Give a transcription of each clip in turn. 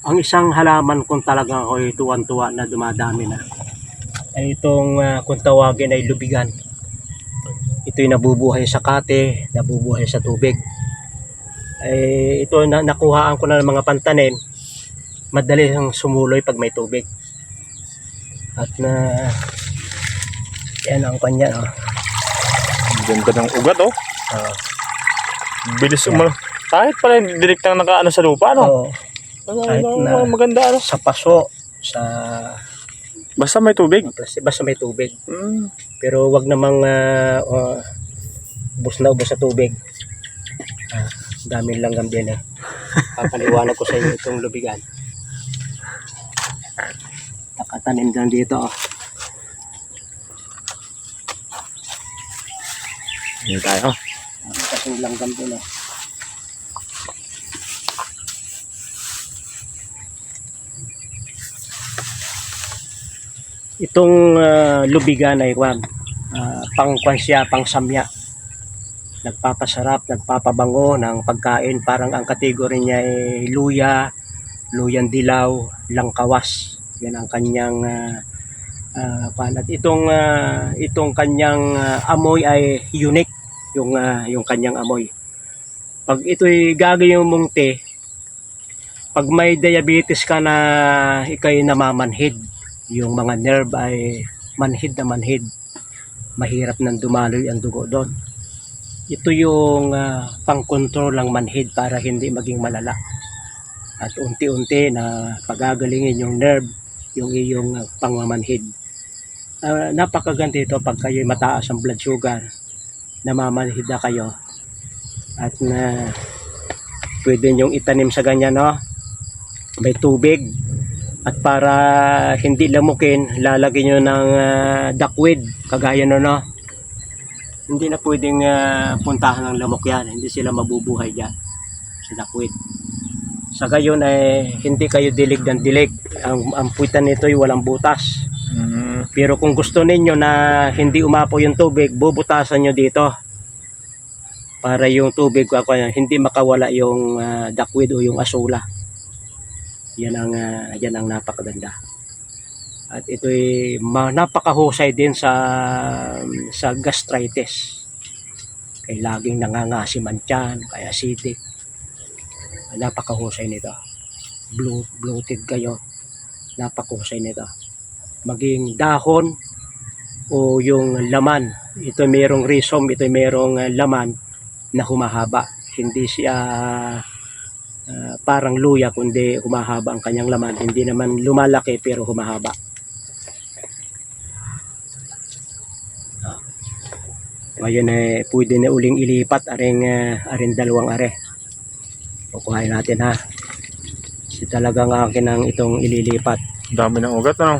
Ang isang halaman kung talagang ako'y tuwan-tuwa na dumadami na ay itong kung tawagin ay lubigan. Ito'y nabubuhay sa kate, nabubuhay sa tubig. Ay ito nakuhaan ko na ng mga pantanim, madali ang sumuloy pag may tubig. At na yan ang kanya. Ang ganda ng ugat, oh. Bilis Yeah. Kahit pala direktang nakaano sa lupa, no? Kahit na maganda, ano? sa paso, sa Basta may tubig. basta may tubig. Pero wag namang ubos na ubos sa tubig. Daming langgam din eh. Papaliwanag ko sa inyo itong lubigan. Nakatanim lang dito. Hindi tayo. Kasing langgam din eh. Itong lubigan ay pangkwansya, pangsamya. Nagpapasarap, nagpapabango ng pagkain. Parang ang kategory niya ay luya, luyang dilaw, langkawas. Yan ang kanyang at itong kanyang amoy ay unique, yung kanyang amoy. Pag ito'y gagawin mong te, pag may diabetes ka na ikay namamanhid, yung mga nerve ay manhid na manhid, mahirap nang dumaloy ang dugo doon. Ito yung pang-control ng manhid para hindi maging malala. At unti-unti na pagagalingin yung nerve, yung iyong pangmamanhid. Napakaganda ito pag kayo mataas ang blood sugar, namamanhid na kayo. At pwede nyong itanim sa ganyan, no? May tubig. At para hindi lamukin, lalagyan nyo ng duckweed, kagaya no, no? Hindi na pwedeng puntahan ng lamok yan. Hindi sila mabubuhay dyan sa duckweed. Sa gayon ay hindi kayo dilig ng dilig. Ang puwitan nito ay walang butas. Pero kung gusto ninyo na hindi umapo yung tubig, bubutasan nyo dito. Para yung tubig hindi makawala yung duckweed o yung asula. Yan ang napakaganda. At ito'y napakahusay din sa gastritis. Kaya laging nangangasim ang tiyan, kaya acidic. Napakahusay nito. Bloated kayo. Napakahusay nito. Maging dahon o yung laman. Ito mayroong rhizome, ito mayroong laman na humahaba. Hindi siya parang luya, kundi humahaba ang kanyang laman. Hindi naman lumalaki pero humahaba. Ngayon pwede na uling ilipat aring dalawang are. Kukuhain natin, ha. Kasi talagang akin ang itong ililipat. Dami ng ugat, ano?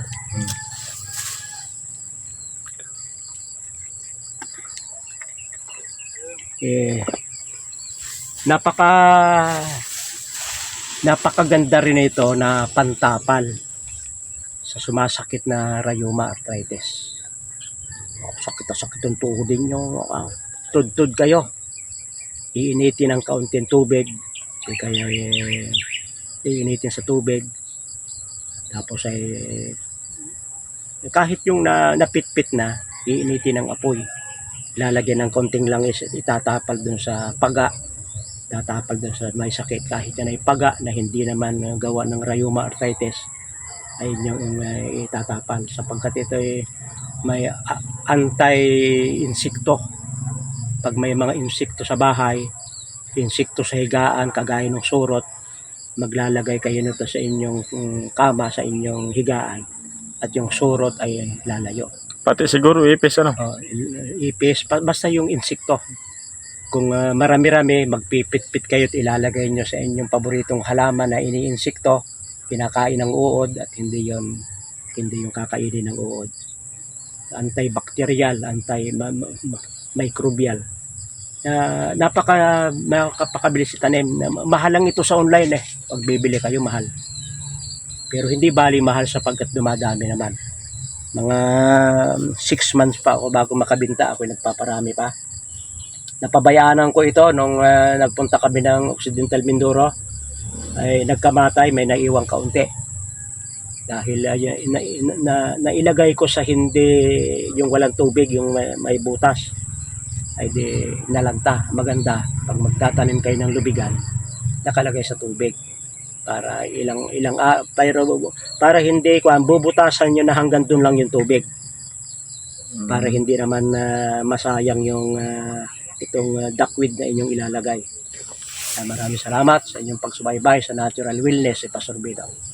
Napakaganda rin ito na pantapal sa sumasakit na rheuma arthritis. Sakit na sakit ang tuhod ninyo. Tudtud kayo. Iinitin ng kaunting tubig. Kaya iinitin sa tubig. Tapos ay kahit yung napitpit na, iinitin ng apoy. Lalagyan ng konting langis, itatapal dun sa paga. Tatapal dun sa may sakit. Kahit yan ay paga na hindi naman gawa ng rheuma arthritis, ay yung itatapal. Sapagkat ito ay may anti-insekto. Pag may mga insekto sa bahay, insekto sa higaan, kagaya ng surot, maglalagay kayo nito sa inyong kama, sa inyong higaan, at yung surot ay lalayo. Pati siguro ipis, ano? Ipis, basta yung insekto. Kung marami-rami, magpipit-pit kayo at ilalagay nyo sa inyong paboritong halaman na ini-insekto, kinakain ng uod, at hindi yung kakainin ng uod. Antibacterial, antimicrobial. Napakabilis itanim. Mahal lang ito sa online eh. Pag bibili kayo, mahal. Pero hindi bali mahal sapagkat dumadami naman. Mga 6 months pa ako bago makabinta, ako nagpaparami pa. Napabayaanan ko ito nung nagpunta kami ng Occidental Mindoro. ay nagkamatay, may naiwang kaunti. Dahil nailagay ko sa hindi yung walang tubig, yung may butas. Ay di nalanta. Maganda pag magtatanim kayo ng lubigan, nakalagay sa tubig para para hindi bubutasan nyo na hanggang doon lang yung tubig, para hindi naman masayang yung itong duckweed na inyong ilalagay. Maraming salamat sa inyong pagsubaybay sa Natural Wellness si Pastor Bidong.